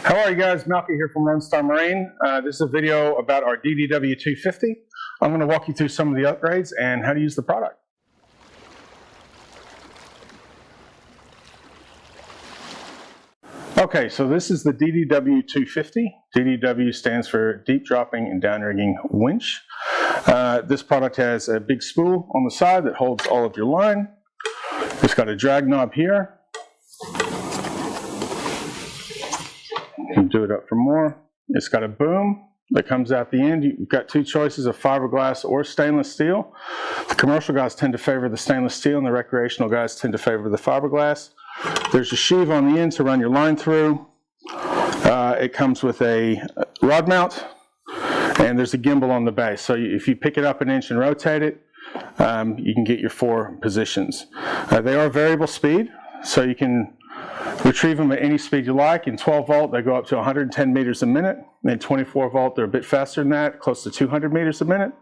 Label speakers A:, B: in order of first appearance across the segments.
A: How are you guys? Malky here from Lone Star Marine. This is a video about our DDW-250. I'm going to walk you through some of the upgrades and how to use the product. Okay, so this is the DDW-250. DDW stands for Deep Dropping and Downrigging Winch. This product has a big spool on the side that holds all of your line. It's got a drag knob here. You can do it up for more. It's got a boom that comes out the end. You've got two choices of fiberglass or stainless steel. The commercial guys tend to favor the stainless steel and the recreational guys tend to favor the fiberglass. There's a sheave on the end to run your line through. It comes with a rod mount and there's a gimbal on the base. So if you pick it up an inch and rotate it, you can get your 4 positions. They are variable speed, so you can retrieve them at any speed you like. In 12 volt, they go up to 110 meters a minute. In 24 volt, they're a bit faster than that, close to 200 meters a minute.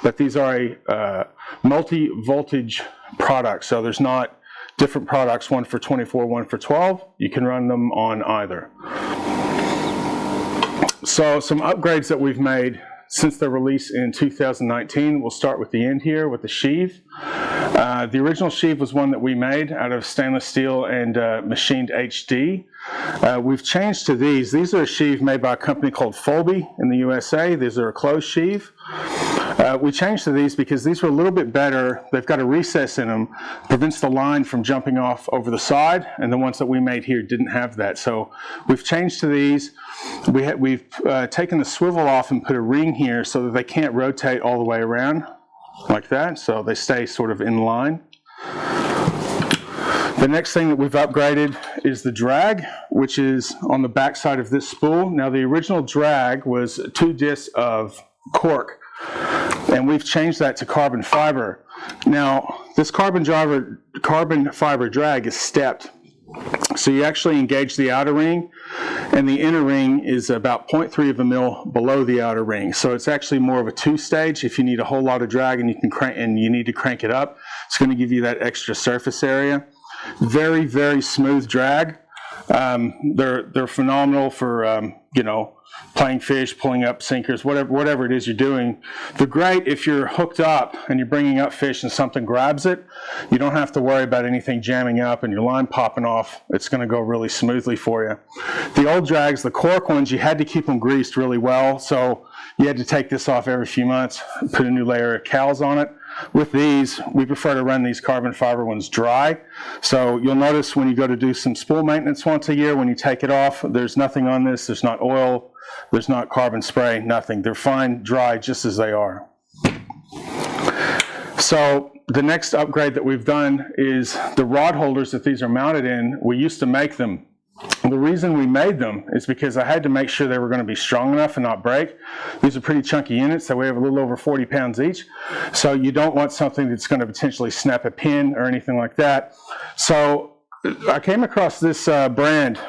A: But these are a multi-voltage product, so there's not different products, one for 24, one for 12. You can run them on either. So some upgrades that we've made since their release in 2019. We'll start with the end here with the sheave. The original sheave was one that we made out of stainless steel and machined HD. We've changed to these. These are a sheave made by a company called Folby in the USA. These are a closed sheave. We changed to these because these were a little bit better. They've got a recess in them, prevents the line from jumping off over the side, and the ones that we made here didn't have that. So we've changed to these. We've taken the swivel off and put a ring here so that they can't rotate all the way around like that, so they stay sort of in line. The next thing that we've upgraded is the drag, which is on the back side of this spool. Now the original drag was 2 discs of cork, and we've changed that to carbon fiber. Now this carbon fiber drag is stepped, so you actually engage the outer ring, and the inner ring is about 0.3 of a mil below the outer ring. So it's actually more of a 2-stage. If you need a whole lot of drag and you need to crank it up, it's going to give you that extra surface area. Very, very smooth drag. They're phenomenal for playing fish, pulling up sinkers, whatever it is you're doing. They're great if you're hooked up and you're bringing up fish and something grabs it. You don't have to worry about anything jamming up and your line popping off. It's going to go really smoothly for you. The old drags, the cork ones, you had to keep them greased really well, so you had to take this off every few months, put a new layer of cowls on it. With these, we prefer to run these carbon fiber ones dry. So you'll notice when you go to do some spool maintenance once a year, when you take it off, there's nothing on this. There's not oil, there's not carbon spray, nothing. They're fine, dry, just as they are. So the next upgrade that we've done is the rod holders that these are mounted in. We used to make them. The reason we made them is because I had to make sure they were going to be strong enough and not break. These are pretty chunky units, so we have a little over 40 pounds each. So you don't want something that's going to potentially snap a pin or anything like that. So I came across this brand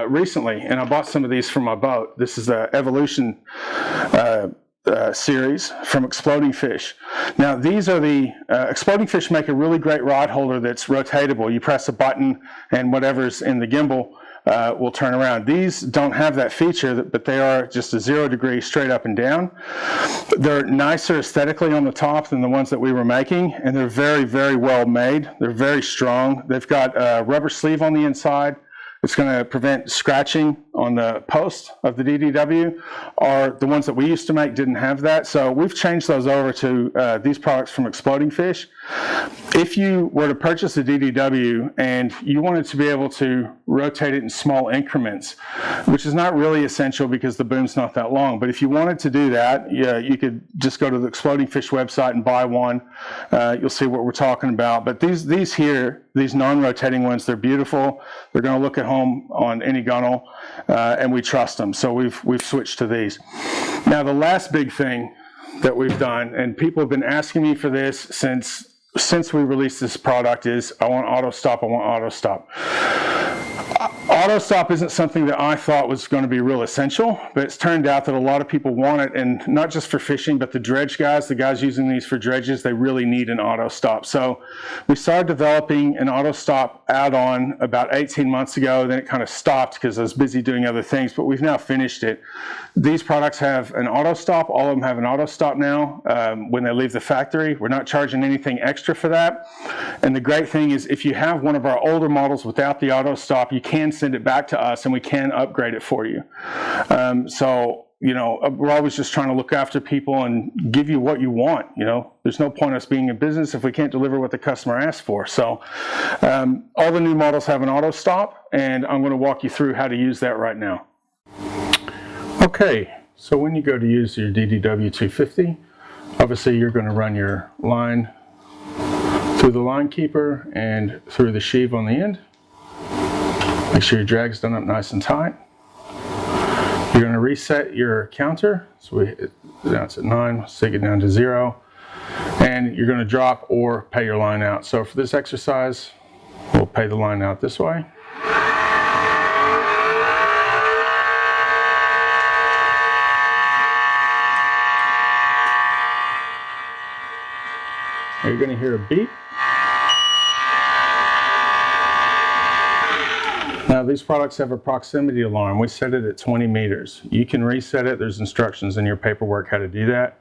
A: recently, and I bought some of these for my boat. This is the Evolution series from Exploding Fish. Now these are the Exploding Fish make a really great rod holder that's rotatable. You press a button and whatever's in the gimbal will turn around. These don't have that feature, but they are just a 0 degree straight up and down. They're nicer aesthetically on the top than the ones that we were making, and they're very, very well made. They're very strong. They've got a rubber sleeve on the inside. It's going to prevent scratching on the post of the DDW, or the ones that we used to make didn't have that. So we've changed those over to these products from Exploding Fish. If you were to purchase a DDW and you wanted to be able to rotate it in small increments, which is not really essential because the boom's not that long, but if you wanted to do that, you could just go to the Exploding Fish website and buy one. You'll see what we're talking about. But these here, these non-rotating ones, they're beautiful. They're going to look at home on any gunnel, and we trust them. So we've switched to these. Now the last big thing that we've done, and people have been asking me for this since we released this product, is I want auto stop. auto stop isn't something that I thought was going to be real essential, but it's turned out that a lot of people want it, and not just for fishing, but the dredge guys, the guys using these for dredges, they really need an auto stop. So we started developing an auto stop add-on about 18 months ago. Then it kind of stopped because I was busy doing other things, but we've now finished it. These products have an auto stop. All of them have an auto stop now when they leave the factory. We're not charging anything extra for that. And the great thing is if you have one of our older models without the auto stop, you can send it back to us and we can upgrade it for you. So, you know, we're always just trying to look after people and give you what you want. You know, there's no point us being in business if we can't deliver what the customer asks for. So all the new models have an auto stop, and I'm going to walk you through how to use that right now. Okay, so when you go to use your DDW-250, obviously you're going to run your line through the line keeper and through the sheave on the end. Make sure your drag's done up nice and tight. You're going to reset your counter. So now it's at 9, let's take it down to 0. And you're going to drop or pay your line out. So for this exercise, we'll pay the line out this way. You're going to hear a beep. Now these products have a proximity alarm. We set it at 20 meters. You can reset it. There's instructions in your paperwork how to do that.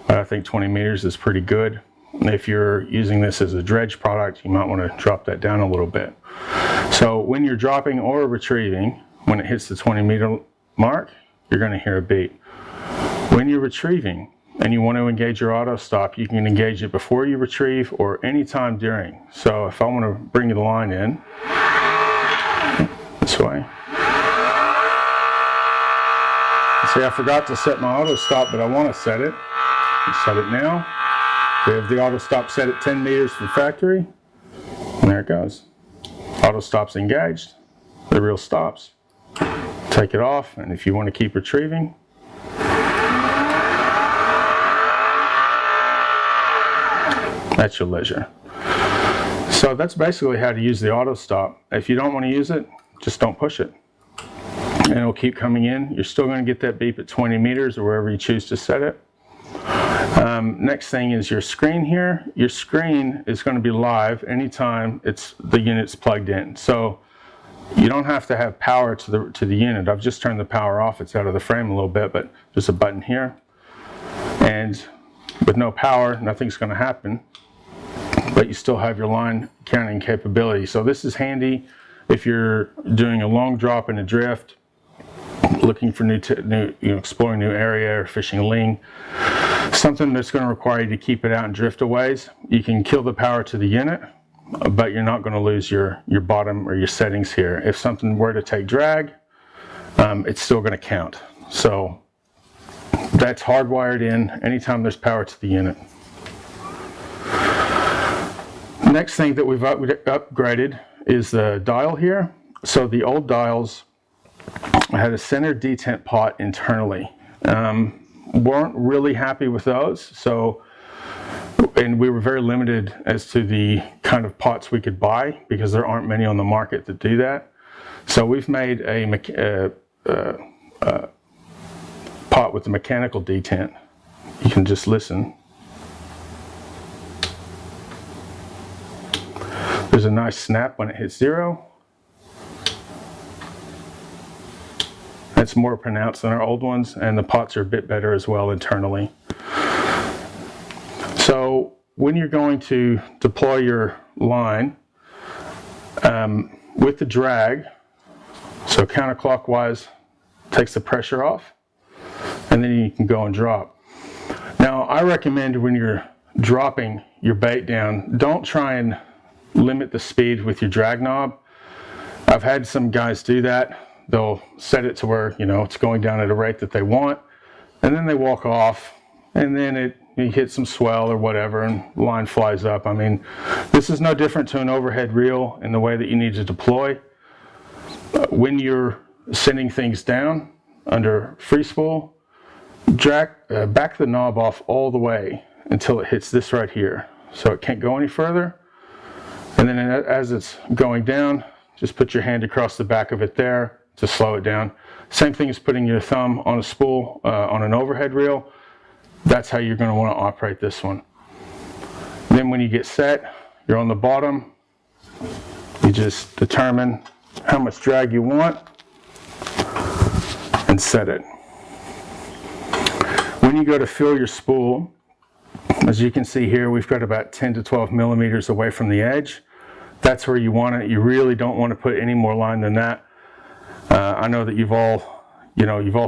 A: But I think 20 meters is pretty good. If you're using this as a dredge product, you might want to drop that down a little bit. So when you're dropping or retrieving, when it hits the 20 meter mark, you're going to hear a beep. When you're retrieving and you want to engage your auto stop, you can engage it before you retrieve or any time during. So if I want to bring the line in this way. See, I forgot to set my auto stop, but I want to set it. Set it now. We have the auto stop set at 10 meters from factory. And there it goes. Auto stop's engaged. The reel stops. Take it off, and if you want to keep retrieving, at your leisure. So that's basically how to use the auto stop. If you don't want to use it, just don't push it. And it'll keep coming in. You're still going to get that beep at 20 meters or wherever you choose to set it. Next thing is your screen here. Your screen is going to be live anytime the unit's plugged in. So you don't have to have power to the unit. I've just turned the power off. It's out of the frame a little bit, but there's a button here. And with no power, nothing's going to happen. But you still have your line counting capability. So this is handy if you're doing a long drop in a drift, looking for exploring new area or fishing ling, something that's going to require you to keep it out and drift a ways. You can kill the power to the unit, but you're not going to lose your bottom or your settings here. If something were to take drag, it's still going to count. So that's hardwired in anytime there's power to the unit. Next thing that we've upgraded is the dial here. So the old dials had a center detent pot internally. Weren't really happy with those, and we were very limited as to the kind of pots we could buy because there aren't many on the market that do that. So we've made a pot with the mechanical detent. You can just listen. There's a nice snap when it hits 0. It's more pronounced than our old ones, and the pots are a bit better as well internally. So when you're going to deploy your line with the drag, so counterclockwise takes the pressure off, and then you can go and drop. Now I recommend when you're dropping your bait down, don't try and limit the speed with your drag knob. I've had some guys do that. They'll set it to where, it's going down at a rate that they want, and then they walk off, and then you hit some swell or whatever, and the line flies up. I mean, this is no different to an overhead reel in the way that you need to deploy. When you're sending things down under free spool, back the knob off all the way until it hits this right here. So it can't go any further. And then as it's going down, just put your hand across the back of it there to slow it down. Same thing as putting your thumb on a spool on an overhead reel. That's how you're going to want to operate this one. Then when you get set, you're on the bottom. You just determine how much drag you want and set it. When you go to fill your spool, as you can see here, we've got about 10 to 12 millimeters away from the edge. That's where you want it. You really don't want to put any more line than that. I know that you've all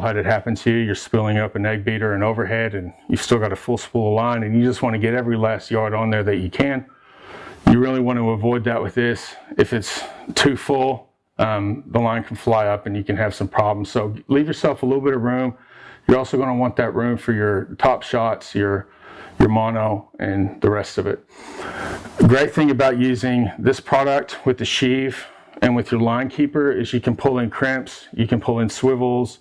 A: had it happen to you. You're spilling up an egg beater and overhead, and you've still got a full spool of line, and you just want to get every last yard on there that you can. You really want to avoid that with this. If it's too full, the line can fly up and you can have some problems. So leave yourself a little bit of room. You're also going to want that room for your top shots, your mono, and the rest of it. The great thing about using this product with the sheave and with your line keeper is you can pull in crimps, you can pull in swivels.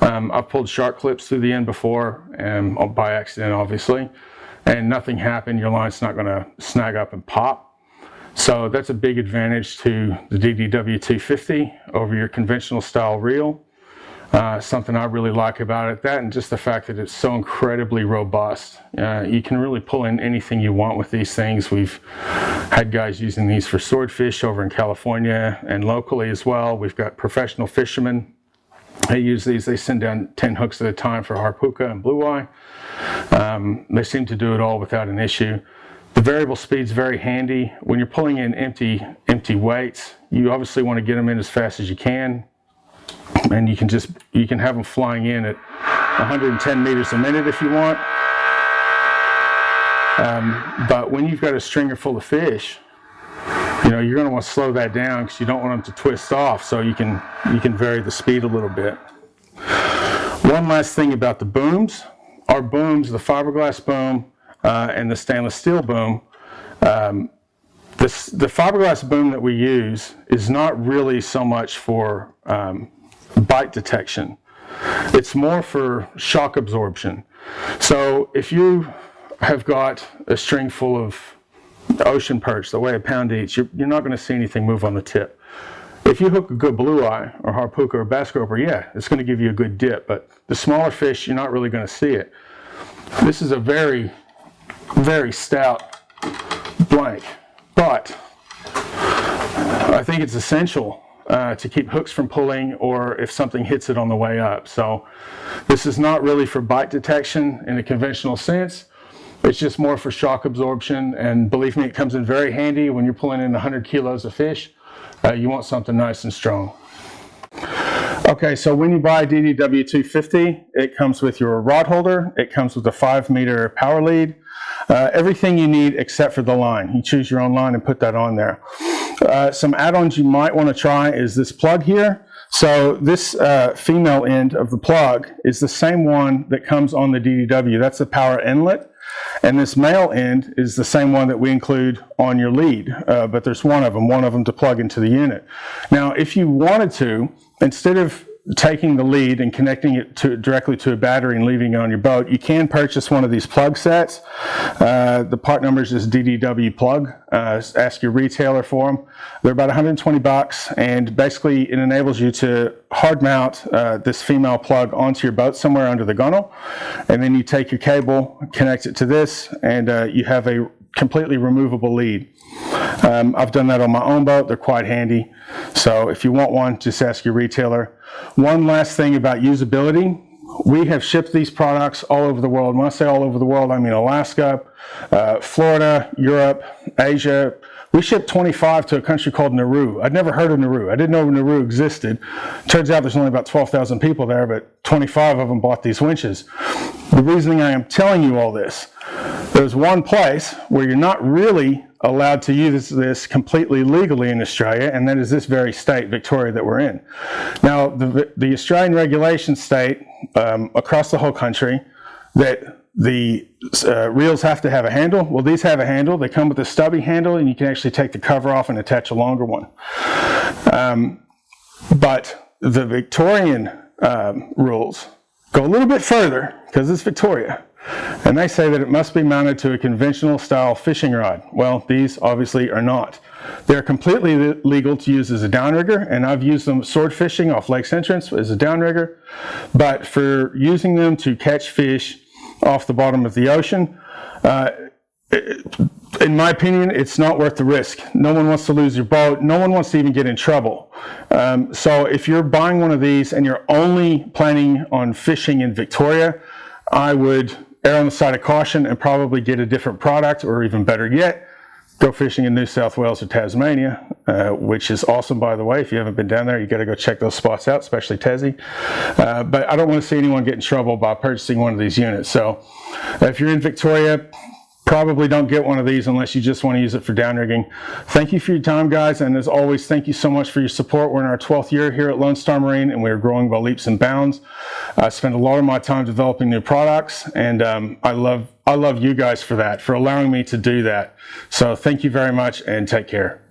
A: I've pulled shark clips through the end before, by accident obviously, and nothing happened. Your line's not going to snag up and pop. So that's a big advantage to the DDW-250 over your conventional style reel. Something I really like about it, that and just the fact that it's so incredibly robust. You can really pull in anything you want with these things. We've had guys using these for swordfish over in California and locally as well. We've got professional fishermen. They use these. They send down 10 hooks at a time for harpooka and blue eye. They seem to do it all without an issue. The variable speed's very handy. When you're pulling in empty weights, you obviously want to get them in as fast as you can. And you can have them flying in at 110 meters a minute if you want. But when you've got a stringer full of fish, you're going to want to slow that down because you don't want them to twist off, so you can vary the speed a little bit. One last thing about the booms. Our booms, the fiberglass boom and the stainless steel boom, the fiberglass boom that we use is not really so much for bite detection. It's more for shock absorption. So if you have got a string full of ocean perch that weigh a pound each, you're not going to see anything move on the tip. If you hook a good blue eye or harpooka or bass groper, yeah, it's going to give you a good dip, but the smaller fish, you're not really going to see it. This is a very, very stout blank, but I think it's essential to keep hooks from pulling, or if something hits it on the way up. So this is not really for bite detection in a conventional sense. It's just more for shock absorption, and believe me, it comes in very handy when you're pulling in 100 kilos of fish. You want something nice and strong. Okay, so when you buy a DDW-250, it comes with your rod holder, it comes with a 5-meter power lead, everything you need except for the line. You choose your own line and put that on there. Some add-ons you might want to try is this plug here. So this female end of the plug is the same one that comes on the DDW. That's the power inlet. And this male end is the same one that we include on your lead, but there's one of them to plug into the unit. Now, if you wanted to, instead of taking the lead and connecting it directly to a battery and leaving it on your boat, you can purchase one of these plug sets. The part number is just DDW plug. Ask your retailer for them. They're about 120 bucks, and basically it enables you to hard mount this female plug onto your boat somewhere under the gunnel, and then you take your cable, connect it to this, and you have a completely removable lead. I've done that on my own boat. They're quite handy. So if you want one, just ask your retailer. One last thing about usability. We have shipped these products all over the world. When I say all over the world, I mean Alaska, Florida, Europe, Asia. We shipped 25 to a country called Nauru. I'd never heard of Nauru. I didn't know Nauru existed. Turns out there's only about 12,000 people there, but 25 of them bought these winches. The reason I am telling you all this, there's one place where you're not really allowed to use this completely legally in Australia, and that is this very state, Victoria, that we're in. Now, the Australian regulation state across the whole country that the reels have to have a handle. Well, these have a handle. They come with a stubby handle, and you can actually take the cover off and attach a longer one. But the Victorian rules go a little bit further, because it's Victoria. And they say that it must be mounted to a conventional style fishing rod. Well, these obviously are not. They're completely legal to use as a downrigger, and I've used them sword fishing off Lakes Entrance as a downrigger. But for using them to catch fish off the bottom of the ocean, in my opinion, it's not worth the risk. No one wants to lose your boat. No one wants to even get in trouble. So if you're buying one of these and you're only planning on fishing in Victoria, I would err on the side of caution and probably get a different product, or even better yet, go fishing in New South Wales or Tasmania, which is awesome, by the way. If you haven't been down there, you got to go check those spots out, especially Tassie. But I don't want to see anyone get in trouble by purchasing one of these units. So if you're in Victoria, probably don't get one of these unless you just want to use it for downrigging. Thank you for your time, guys, and as always, thank you so much for your support. We're in our 12th year here at Lone Star Marine, and we're growing by leaps and bounds. I spend a lot of my time developing new products, and I love you guys for that, for allowing me to do that. So thank you very much, and take care.